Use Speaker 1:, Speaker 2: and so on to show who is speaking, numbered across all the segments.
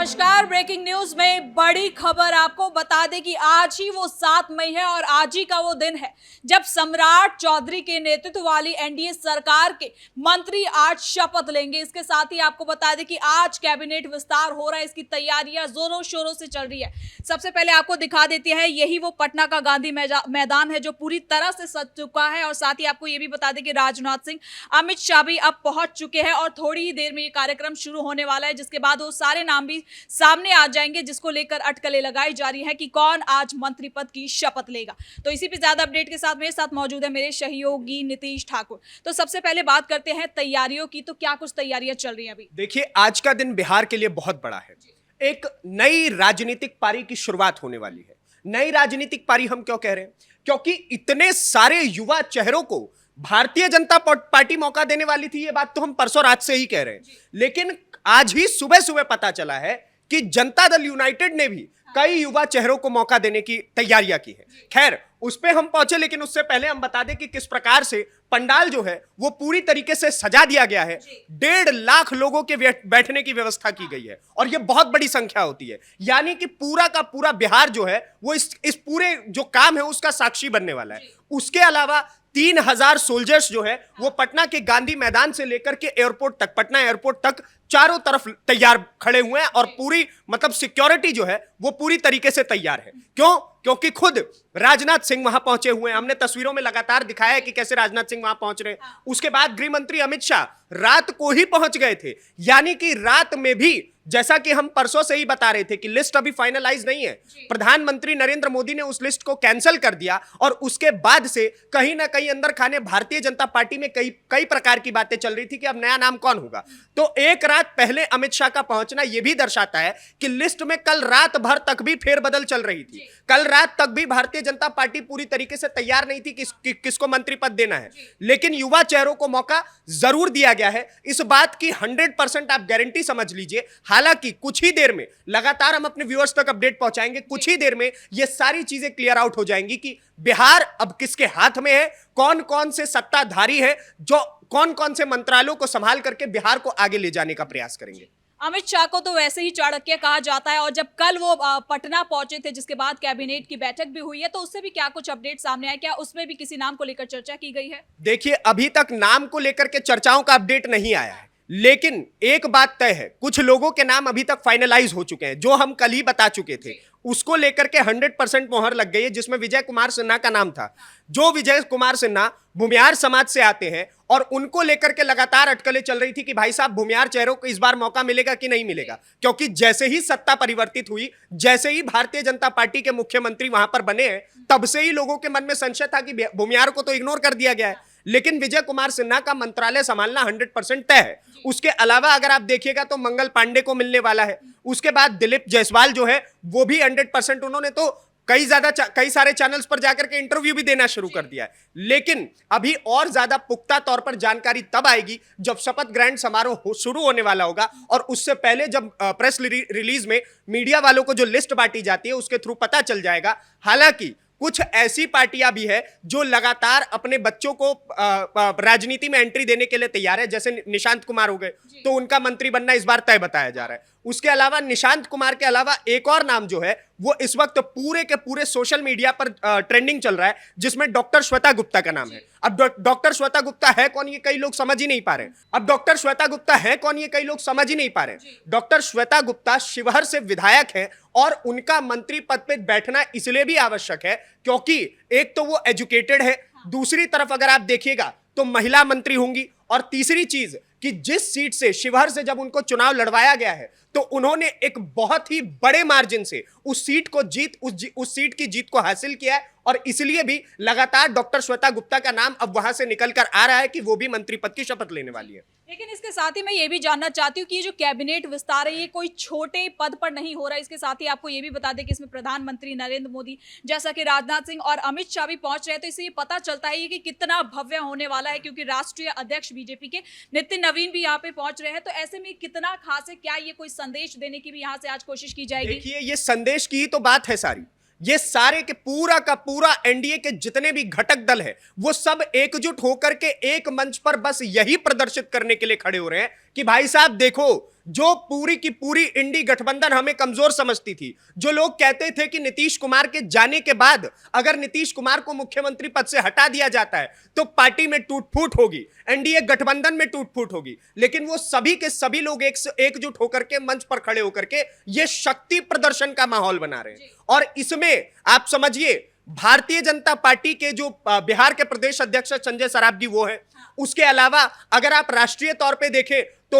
Speaker 1: नमस्कार। Breaking news में बड़ी खबर आपको बता दें कि आज ही वो 7 मई है और आज ही का वो दिन है जब सम्राट चौधरी के नेतृत्व वाली एनडीए सरकार के मंत्री आज शपथ लेंगे। इसके साथ ही आपको बता दें कि आज कैबिनेट विस्तार हो रहा है, इसकी तैयारियां जोरों शोरों से चल रही है। सबसे पहले आपको दिखा देते हैं, यही वो पटना का गांधी मैदान है जो पूरी तरह से सज चुका है। और साथ ही आपको ये भी बता दें कि राजनाथ सिंह, अमित शाह भी अब पहुंच चुके हैं और थोड़ी ही देर में ये कार्यक्रम शुरू होने वाला है, जिसके बाद वो सारे नाम भी सामने आ जाएंगे जिसको लेकर अटकलें लगाई जा रही है कि कौन आज मंत्री पद की शपथ लेगा। तो इसी पे ज्यादा अपडेट के साथ मेरे साथ मौजूद है मेरे सहयोगी नीतीश ठाकुर। तो सबसे पहले बात करते हैं तैयारियों की, तो क्या कुछ तैयारियां चल रही हैं अभी?
Speaker 2: देखिए, आज का दिन बिहार के लिए बहुत बड़ा है। एक नई राजनीतिक पारी की शुरुआत होने वाली है। नई राजनीतिक पारी हम क्यों कह रहे हैं? क्योंकि इतने सारे युवा चेहरों को भारतीय जनता पार्टी मौका देने वाली थी। ये बात तो हम परसों रात से ही कह रहे हैं, लेकिन आज ही सुबह सुबह पता चला है कि जनता दल यूनाइटेड ने भी कई युवा चेहरों को मौका देने की तैयारियां की है। खैर, उस पे हम पहुंचे, लेकिन उससे पहले हम बता दें कि किस प्रकार से पंडाल जो है वो पूरी तरीके से सजा दिया गया है। 1.5 लाख लोगों के बैठने की व्यवस्था की गई है और ये बहुत बड़ी संख्या होती है। यानी कि पूरा का पूरा बिहार जो है वो इस पूरे जो काम है उसका साक्षी बनने वाला है। उसके अलावा 3000 सोल्जर्स जो है वो पटना के गांधी मैदान से लेकर के एयरपोर्ट तक, पटना एयरपोर्ट तक चारों तरफ तैयार खड़े हुए हैं और पूरी सिक्योरिटी जो है वो पूरी तरीके से तैयार है। क्यों? क्योंकि खुद राजनाथ सिंह वहां पहुंचे हुए हैं। हमने तस्वीरों में लगातार दिखाया है कि कैसे राजनाथ सिंह वहां पहुंच रहे हैं। उसके बाद गृह मंत्री अमित शाह रात को ही पहुंच गए थे। यानी कि रात में भी, जैसा कि हम परसों से ही बता रहे थे कि लिस्ट अभी फाइनलाइज नहीं है, प्रधानमंत्री नरेंद्र मोदी ने उस लिस्ट को कैंसिल कर दिया और उसके बाद से कहीं ना कहीं अंदर खाने भारतीय जनता पार्टी में कई प्रकार की बातें चल रही थी कि अब नया नाम कौन होगा। तो एक रात पहले अमित शाह का पहुंचना यह भी दर्शाता है कि लिस्ट में कल रात भर तक भी फेरबदल चल रही थी। कल रात तक भी भारतीय जनता पार्टी पूरी तरीके से तैयार नहीं थी किसको मंत्री पद देना है, लेकिन युवा चेहरों को मौका जरूर दिया गया है। इस बात की 100% आप गारंटी समझ लीजिए। हालांकि कुछ ही देर में, लगातार हम अपने व्यूअर्स तक अपडेट पहुंचाएंगे, कुछ ही देर में ये सारी चीजें क्लियर आउट हो जाएंगी कि बिहार अब किसके हाथ में है, कौन कौन से सत्ताधारी हैं जो कौन कौन से मंत्रालयों को संभाल करके बिहार को आगे ले जाने का प्रयास करेंगे।
Speaker 1: अमित शाह को तो वैसे ही चाणक्य कहा जाता है और जब कल वो पटना पहुंचे थे, जिसके बाद कैबिनेट की बैठक भी हुई है, तो उससे भी क्या कुछ अपडेट सामने आया? क्या उसमें भी किसी नाम को लेकर चर्चा की गई है?
Speaker 2: देखिए, अभी तक नाम को लेकर के चर्चाओं का अपडेट नहीं आया है, लेकिन एक बात तय है, कुछ लोगों के नाम अभी तक फाइनलाइज हो चुके हैं जो हम कल ही बता चुके थे। उसको लेकर के 100% मोहर लग गई है, जिसमें विजय कुमार सिन्हा का नाम था। जो विजय कुमार सिन्हा भूमियार समाज से आते हैं और उनको लेकर के लगातार अटकलें चल रही थी कि भाई साहब भूमियार चेहरों को इस बार मौका मिलेगा कि नहीं मिलेगा, क्योंकि जैसे ही सत्ता परिवर्तित हुई, जैसे ही भारतीय जनता पार्टी के मुख्यमंत्री वहां पर बने हैं, तब से ही लोगों के मन में संशय था कि भूमियार को तो इग्नोर कर दिया गया है। लेकिन विजय कुमार सिन्हा का मंत्रालय संभालना 100% तय है। उसके अलावा अगर आप देखिएगा तो मंगल पांडे को मिलने वाला है। उसके बाद दिलीप जायसवाल जो है वो भी 100%, उन्होंने तो कई सारे चैनल्स पर जाकर के इंटरव्यू भी देना शुरू कर दिया है। लेकिन अभी और ज्यादा पुख्ता तौर पर जानकारी तब आएगी जब शपथ ग्रहण समारोह शुरू होने वाला होगा और उससे पहले जब प्रेस रिलीज में मीडिया वालों को जो लिस्ट बांटी जाती है उसके थ्रू पता चल जाएगा। हालांकि कुछ ऐसी पार्टियां भी है जो लगातार अपने बच्चों को राजनीति में एंट्री देने के लिए तैयार है, जैसे निशांत कुमार हो गए, तो उनका मंत्री बनना इस बार तय बताया जा रहा है। उसके अलावा निशांत कुमार के अलावा एक और नाम जो है वो इस वक्त पूरे के पूरे सोशल मीडिया पर ट्रेंडिंग चल रहा है, जिसमें डॉक्टर श्वेता गुप्ता का नाम है। अब डॉक्टर श्वेता गुप्ता है कौन, ये कई लोग समझ ही नहीं पा रहे। अब डॉक्टर श्वेता गुप्ता है कौन, ये कई लोग समझ ही नहीं पा रहे। डॉक्टर श्वेता गुप्ता शिवहर से विधायक है और उनका मंत्री पद पर बैठना इसलिए भी आवश्यक है क्योंकि एक तो वो एजुकेटेड है, दूसरी तरफ अगर आप देखिएगा तो महिला मंत्री होंगी, और तीसरी चीज कि जिस सीट से शिवहर से जब उनको चुनाव लड़वाया गया है तो उन्होंने एक बहुत ही बड़े मार्जिन से उस सीट की जीत को हासिल किया है और इसलिए भी लगातार डॉक्टर श्वेता गुप्ता का नाम अब वहां से निकलकर आ रहा है कि वो भी मंत्री पद की शपथ लेने वाली है।
Speaker 1: लेकिन इसके साथ ही मैं ये भी जानना चाहती हूँ कि ये जो कैबिनेट विस्तार है ये कोई छोटे पद पर नहीं हो रहा है। इसके साथ ही आपको ये भी बता दें कि इसमें प्रधानमंत्री नरेंद्र मोदी, जैसा कि राजनाथ सिंह और अमित शाह भी पहुंच रहे हैं, तो इससे ये पता चलता है कि कितना भव्य होने वाला है, क्योंकि राष्ट्रीय अध्यक्ष बीजेपी के नितिन नवीन भी यहाँ पे पहुंच रहे हैं। तो ऐसे में कितना खास है, क्या ये कोई संदेश देने की भी यहाँ से आज कोशिश की जाएगी?
Speaker 2: देखिए, ये संदेश की ही तो बात है सारी। ये सारे के पूरा का पूरा एनडीए के जितने भी घटक दल है वो सब एकजुट होकर के एक मंच पर बस यही प्रदर्शित करने के लिए खड़े हो रहे हैं कि भाई साहब देखो, जो पूरी की पूरी इंडी गठबंधन हमें कमजोर समझती थी, जो लोग कहते थे कि नीतीश कुमार के जाने के बाद अगर नीतीश कुमार को मुख्यमंत्री पद से हटा दिया जाता है तो पार्टी में टूट फूट होगी, एनडीए गठबंधन में टूट फूट होगी, लेकिन वो सभी के सभी लोग एकजुट होकर के मंच पर खड़े होकर के ये शक्ति प्रदर्शन का माहौल बना रहे हैं। और इसमें आप समझिए भारतीय जनता पार्टी के जो बिहार के प्रदेश अध्यक्ष संजय सरावगी वो है, उसके अलावा अगर आप राष्ट्रीय तौर पे देखें तो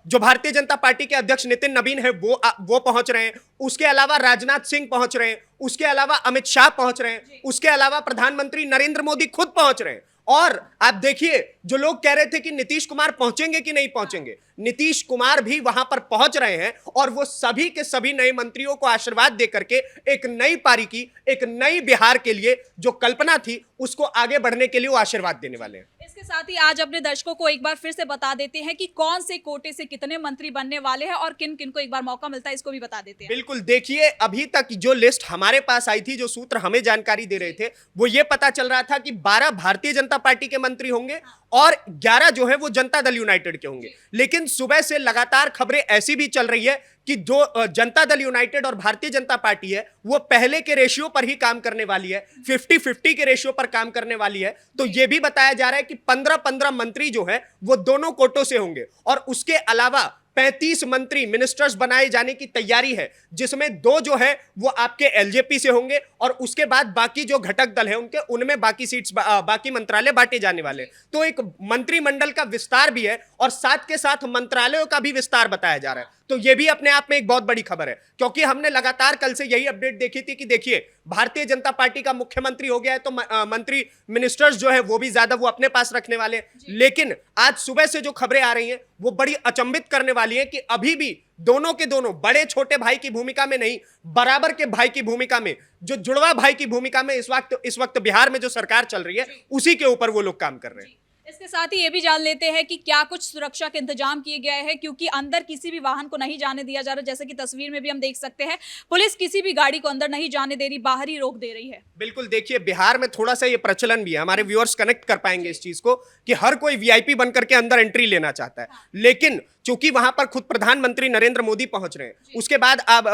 Speaker 2: जो भारतीय जनता पार्टी के अध्यक्ष नितिन नवीन है वो पहुंच रहे हैं, उसके अलावा राजनाथ सिंह पहुंच रहे हैं, उसके अलावा अमित शाह पहुंच रहे हैं, उसके अलावा प्रधानमंत्री नरेंद्र मोदी खुद पहुंच रहे हैं। और आप देखिए जो लोग कह रहे थे कि नीतीश कुमार पहुंचेंगे कि नहीं पहुंचेंगे, नीतीश कुमार भी वहां पर पहुंच रहे हैं और वो सभी के सभी नए मंत्रियों को आशीर्वाद देकर के एक नई पारी की, एक नई बिहार के लिए जो कल्पना थी उसको आगे बढ़ने के लिए वो आशीर्वाद देने वाले हैं।
Speaker 1: इसके साथ ही आज अपने दर्शकों को एक बार फिर से बता देते हैं कि कौन से कोटे से कितने मंत्री बनने वाले हैं और किन किन को एक बार मौका मिलता है, इसको भी बता देते हैं।
Speaker 2: बिल्कुल, देखिए अभी तक जो लिस्ट हमारे पास आई थी, जो सूत्र हमें जानकारी दे रहे थे, वो ये पता चल रहा था कि 12 भारतीय जनता पार्टी के मंत्री होंगे और 11 जो है वो जनता दल यूनाइटेड के होंगे। लेकिन सुबह से लगातार खबरें ऐसी भी चल रही है कि जो जनता दल यूनाइटेड और भारतीय जनता पार्टी है वो पहले के रेशियो पर ही काम करने वाली है, 50-50 के रेशियो पर काम करने वाली है। तो यह भी बताया जा रहा है कि 15-15 मंत्री जो है वो दोनों कोटों से होंगे और उसके अलावा 35 मंत्री मिनिस्टर्स बनाए जाने की तैयारी है, जिसमें 2 जो है वो आपके एलजेपी से होंगे और उसके बाद बाकी जो घटक दल है उनके उनमें बाकी सीट्स बाकी मंत्रालय बांटे जाने वाले। तो एक मंत्रिमंडल का विस्तार भी है और साथ के साथ मंत्रालयों का भी विस्तार बताया जा रहा है। तो ये भी अपने आप में एक बहुत बड़ी खबर है, क्योंकि हमने लगातार कल से यही अपडेट देखी थी कि देखिए भारतीय जनता पार्टी का मुख्यमंत्री हो गया है तो मंत्री मिनिस्टर्स जो है वो भी ज्यादा वो अपने पास रखने वाले हैं। लेकिन आज सुबह से जो खबरें आ रही हैं वो बड़ी अचंभित करने वाली है कि अभी भी दोनों के दोनों बड़े छोटे भाई की भूमिका में नहीं, बराबर के भाई की भूमिका में, जो जुड़वा भाई की भूमिका में इस वक्त बिहार में जो सरकार चल रही है उसी के ऊपर वो लोग काम कर रहे हैं।
Speaker 1: इसके साथ ही ये भी जान लेते हैं कि क्या कुछ सुरक्षा के इंतजाम किए गए हैं, क्योंकि अंदर किसी भी वाहन को नहीं जाने दिया जा रहा। जैसे कि तस्वीर में भी हम देख सकते हैं, पुलिस किसी भी गाड़ी को अंदर नहीं जाने दे रही, बाहर ही रोक दे रही है।
Speaker 2: बिल्कुल, देखिए बिहार में थोड़ा सा ये प्रचलन भी है, हमारे व्यूअर्स कनेक्ट कर पाएंगे इस चीज को कि हर कोई वीआईपी बनकर के अंदर एंट्री लेना चाहता है। लेकिन चूंकि वहां पर खुद प्रधानमंत्री नरेंद्र मोदी पहुंच रहे हैं, उसके बाद अब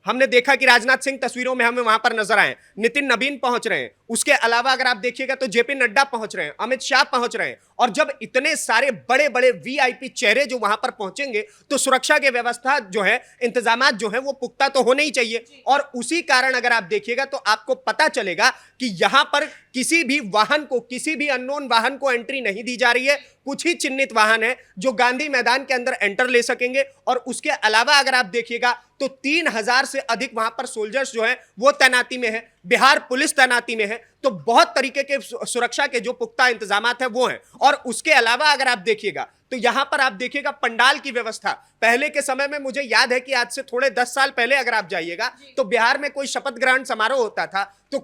Speaker 2: हमने देखा कि राजनाथ सिंह तस्वीरों में हमें वहां पर नजर आए, नितिन नवीन पहुंच रहे हैं, उसके अलावा अगर आप देखिएगा तो जेपी नड्डा पहुंच रहे हैं, अमित शाह पहुंच रहे हैं। और जब इतने सारे बड़े बड़े वीआईपी चेहरे जो वहां पर पहुंचेंगे तो सुरक्षा की व्यवस्था जो है, इंतजाम जो है वो पुख्ता तो होने ही चाहिए। और उसी कारण अगर आप देखिएगा तो आपको पता चलेगा कि यहां पर किसी भी वाहन को, किसी भी अननोन वाहन को एंट्री नहीं दी जा रही है। कुछ ही चिन्हित वाहन है जो गांधी मैदान के अंदर एंटर ले सकेंगे। और उसके अलावा अगर आप देखिएगा तो 3000 से अधिक वहां पर सोल्जर्स जो है वो तैनाती में है, बिहार पुलिस तैनाती में है। तो बहुत तरीके के सुरक्षा के जो पुख्ता इंतजाम है वो हैं। और उसके अलावा अगर आप देखिएगा तो यहां पर आप देखिएगा पंडाल की व्यवस्था, पहले के समय में मुझे याद है कि आज से थोड़े 10 साल पहले अगर आप जाइएगा तो बिहार में कोई शपथ ग्रहण समारोह होता था तो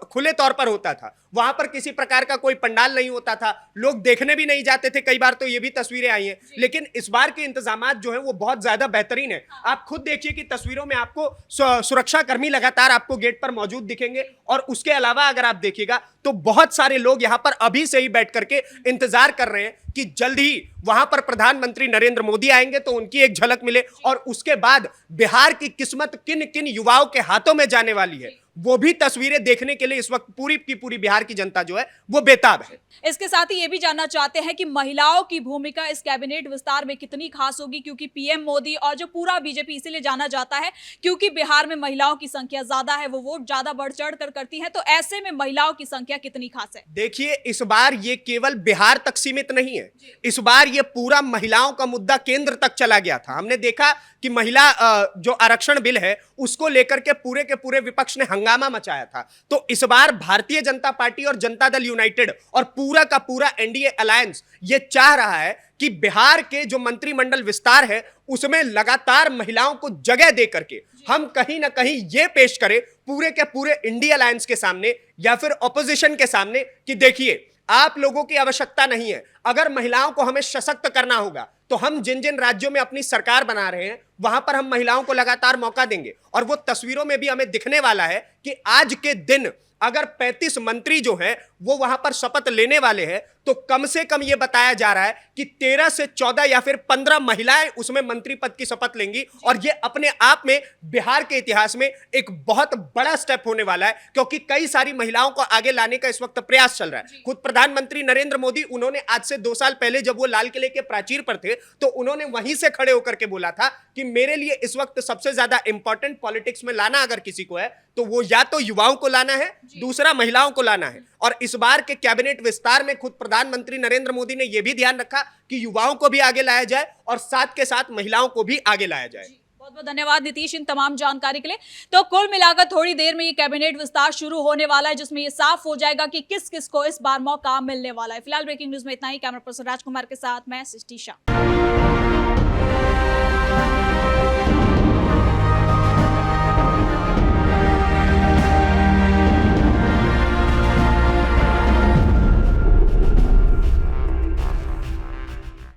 Speaker 2: खुले तौर पर होता था, वहां पर किसी प्रकार का कोई पंडाल नहीं होता था, लोग देखने भी नहीं जाते थे कई बार। तो ये भी तस्वीरें आई हैं। लेकिन इस बार के इंतजामात जो है वो बहुत ज्यादा बेहतरीन है। आप खुद देखिए कि तस्वीरों में आपको सुरक्षा कर्मी लगातार आपको गेट पर मौजूद दिखेंगे। और उसके अलावा अगर आप देखिएगा तो बहुत सारे लोग यहां पर अभी से ही बैठ करके इंतजार कर रहे हैं कि जल्द ही वहां पर प्रधानमंत्री नरेंद्र मोदी आएंगे तो उनकी एक झलक मिले। और उसके बाद बिहार की किस्मत किन किन युवाओं के हाथों में जाने वाली है वो भी तस्वीरें देखने के लिए इस वक्त पूरी की पूरी बिहार की जनता जो है वो बेताब है।
Speaker 1: इसके साथ ही ये भी जानना चाहते हैं कि महिलाओं की भूमिका इस कैबिनेट विस्तार में कितनी खास होगी, क्योंकि पीएम मोदी और जो पूरा बीजेपी इसीलिए जाना जाता है क्योंकि बिहार में महिलाओं की संख्या ज्यादा है, वो वोट ज्यादा बढ़ चढ़ कर करती है। तो ऐसे में महिलाओं की संख्या कितनी खास है?
Speaker 2: देखिए इस बार ये केवल बिहार तक सीमित नहीं है, इस बार ये पूरा महिलाओं का मुद्दा केंद्र तक चला गया था। हमने देखा कि महिला जो आरक्षण बिल है उसको लेकर के पूरे विपक्ष ने हंगामा मचाया था। तो इस बार भारतीय जनता पार्टी और जनता दल यूनाइटेड और पूरा का पूरा एनडीए अलायंस ये चाह रहा है कि बिहार के जो मंत्रिमंडल विस्तार है उसमें लगातार महिलाओं को जगह दे करके हम कहीं ना कहीं ये पेश करें पूरे के पूरे इंडिया अलायंस के सामने या फिर ऑपोजिशन के सामने कि देखिए आप लोगों की आवश्यकता नहीं है। अगर महिलाओं को हमें सशक्त करना होगा तो हम जिन जिन राज्यों में अपनी सरकार बना रहे हैं वहां पर हम महिलाओं को लगातार मौका देंगे। और वो तस्वीरों में भी हमें दिखने वाला है कि आज के दिन अगर 35 मंत्री जो हैं वो वहां पर शपथ लेने वाले हैं तो कम से कम यह बताया जा रहा है कि 13 से 14 या फिर 15 महिलाएं उसमें मंत्री पद की शपथ लेंगी, और यह अपने आप में बिहार के इतिहास में एक बहुत बड़ा स्टेप होने वाला है, क्योंकि कई सारी महिलाओं को आगे लाने का इस वक्त प्रयास चल रहा है। खुद प्रधानमंत्री नरेंद्र मोदी, उन्होंने आज से 2 साल पहले जब वो लाल किले के प्राचीर पर थे, तो उन्होंने वहीं से खड़े होकर के बोला था कि मेरे लिए इस वक्त सबसे ज्यादा इंपॉर्टेंट पॉलिटिक्स में लाना अगर किसी को है तो वो या तो युवाओं को लाना है, दूसरा महिलाओं को लाना है। और इस बार के कैबिनेट विस्तार में खुद प्रधानमंत्री नरेंद्र मोदी ने यह भी ध्यान रखा कि युवाओं को भी आगे लाया जाए और साथ के साथ महिलाओं को भी आगे लाया जाए।
Speaker 1: बहुत बहुत धन्यवाद नीतीश इन तमाम जानकारी के लिए। तो कुल मिलाकर थोड़ी देर में ये कैबिनेट विस्तार शुरू होने वाला है, जिसमें ये साफ हो जाएगा कि किस किस को इस बार मौका मिलने वाला है। फिलहाल ब्रेकिंग न्यूज में इतना ही। कैमरा पर्सन राजकुमार के साथ मैं सृष्टि शाह।